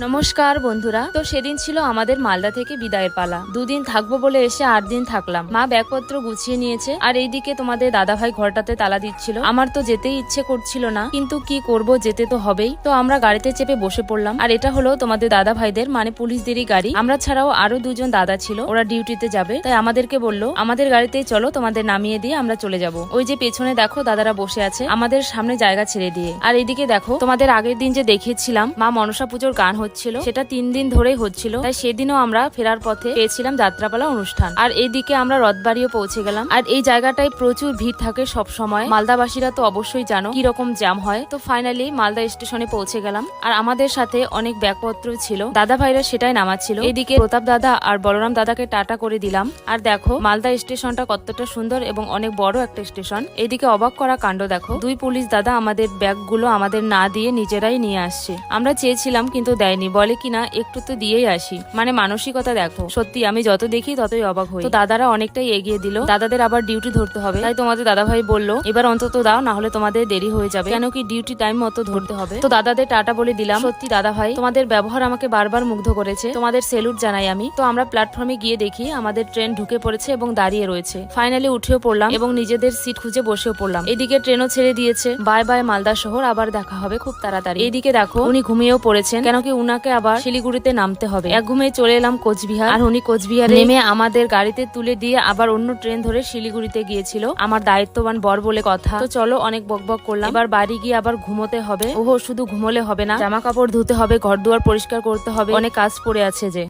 নমস্কার বন্ধুরা। তো সেদিন ছিল আমাদের মালদা থেকে বিদায়ের পালা। দুদিন থাকবো বলে এসে 8 দিন থাকলাম। মা ব্যাগপত্র গুছিয়ে নিয়েছে, আর এইদিকে তোমাদের দাদাভাই ঘরটাতে তালা দিচ্ছিল। আমার তো যেতেই ইচ্ছে করছিল না, কিন্তু কি করব, যেতে তো হবেই। তো আমরা গাড়িতে চেপে বসে পড়লাম। আর এটা হলো তোমাদের দাদা ভাইদের মানে পুলিশদেরই গাড়ি। আমরা ছাড়াও আরো দুজন দাদা ছিল, ওরা ডিউটিতে যাবে, তাই আমাদেরকে বললো আমাদের গাড়িতেই চলো, তোমাদের নামিয়ে দিয়ে আমরা চলে যাব। ওই যে পেছনে দেখো দাদারা বসে আছে আমাদের সামনে জায়গা ছেড়ে দিয়ে। আর এইদিকে দেখো তোমাদের আগের দিন যে দেখিয়েছিলাম মা মনসা পুজোর গান হচ্ছিল, সেটা 3 দিন ধরেই হচ্ছিল। তাই সেদিনও আমরা ফেরার পথে পেয়েছিলাম যাত্রাপালা অনুষ্ঠান। আর এইদিকে আমরা রথবাড়িও পৌঁছে গেলাম। আর এই জায়গাটায় প্রচুর ভিড় থাকে সব সময়। মালদাবাসীরা তো অবশ্যই জানো কি রকম জ্যাম হয়। তো ফাইনালি মালদা স্টেশনে পৌঁছে গেলাম। আর আমাদের সাথে অনেক ব্যাগপত্র ছিল, দাদা ভাইরা সেটাই নামাচ্ছিল। এদিকে প্রতাপ দাদা আর বলরাম দাদাকে টাটা করে দিলাম। আর দেখো মালদা স্টেশনটা কতটা সুন্দর এবং অনেক বড় একটা স্টেশন। এদিকে অবাক করা কাণ্ড দেখো, 2 পুলিশ দাদা আমাদের ব্যাগগুলো আমাদের না দিয়ে নিজেরাই নিয়ে আসছে। আমরা চেয়েছিলাম কিন্তু দেয়নি, বলে কিনা একটু তো দিয়েই আসি। মানে মানসিকতা দেখো, সত্যি আমি যত দেখি ততই অবাক হই। তো দাদারা অনেকটাই এগিয়ে দিল, দাদাদের আবার ডিউটি ধরতে হবে। তাই তোমাদের দাদা ভাই বললো এবার অন্তত দাও, না হলে তোমাদের দেরি হয়ে যাবে, কেন কি ডিউটি টাইম মতো ধরতে হবে। তো দাদাদের টাটা বলে দিলাম। সত্যি দাদা ভাই তোমাদের ব্যবহার আমাকে বারবার মুগ্ধ করেছে, তোমাদের সেলুট জানাই আমি। তো আমরা প্ল্যাটফর্মে গিয়ে দেখি আমাদের ট্রেন ঢুকে পড়েছে এবং দাঁড়িয়ে রয়েছে। ফাইনালি উঠেও পড়লাম এবং নিজেদের সিট খুঁজে বসেও পড়লাম। এদিকে ট্রেনও ছেড়ে দিয়েছে। বাই বাই মালদা শহর, আবার দেখা হবে খুব তাড়াতাড়ি। এইদিকে দেখো উনি ঘুমিয়েও পড়েছেন, কেন কি উনাকে আবার শিলিগুড়িতে নামতে হবে। এক ঘুমে চলে এলাম কোচবিহার। আর উনি কোচবিহারে নেমে আমাদের গাড়িতে তুলে দিয়ে আবার অন্য ট্রেন ধরে শিলিগুড়িতে গিয়েছিল। আমার দায়িত্ববান বর বলে কথা। তো চলো অনেক বকবক করলাম, এবার বাড়ি গিয়ে আবার ঘুমোতে হবে। ওহো শুধু ঘুমোলে হবে না, জামা কাপড় ধুতে হবে, ঘর দুয়ার পরিষ্কার করতে হবে, অনেক কাজ পড়ে আছে যে।